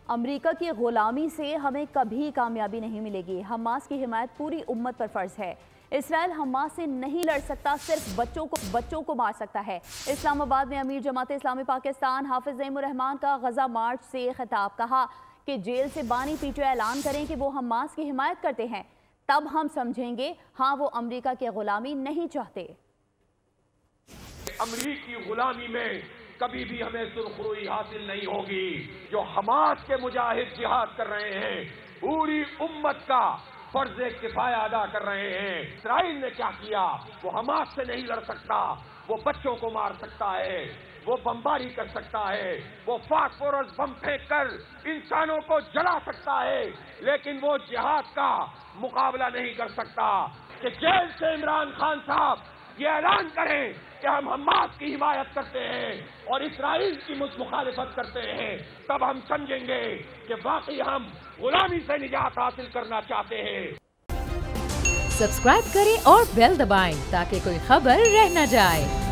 امریکہ کی غلامی سے ہمیں کبھی کامیابی نہیں ملے گی۔ حماس کی حمایت پوری امت پر فرض ہے۔ اسرائیل حماس سے نہیں لڑ سکتا، صرف بچوں کو مار سکتا ہے۔ اسلام آباد میں امیر جماعت اسلامی پاکستان حافظ نعیم الرحمان کا غزہ مارچ سے خطاب، کہا کہ جیل سے بانی پی ٹی آئی اعلان کریں کہ وہ حماس کی حمایت کرتے ہیں، تب ہم سمجھیں گے ہاں وہ امریکہ کی غلامی نہیں چاہتے۔ امریکی غلامی میں کبھی بھی ہمیں سرخروئی حاصل نہیں ہوگی۔ جو حماس کے مجاہد جہاد کر رہے ہیں، پوری امت کا فرض کفایہ ادا کر رہے ہیں۔ اسرائیل نے کیا کیا؟ وہ حماس سے نہیں لڑ سکتا، وہ بچوں کو مار سکتا ہے، وہ بمباری کر سکتا ہے، وہ فاسفورس بم پھینک کر انسانوں کو جلا سکتا ہے، لیکن وہ جہاد کا مقابلہ نہیں کر سکتا۔ کہ جیل سے عمران خان صاحب یہ اعلان کریں کہ ہم حماس کی حمایت کرتے ہیں اور اسرائیل کی مخالفت کرتے ہیں، تب ہم سمجھیں گے کہ واقعی ہم غلامی سے نجات حاصل کرنا چاہتے ہیں۔ سبسکرائب کریں اور بیل دبائیں تاکہ کوئی خبر رہ نہ جائے۔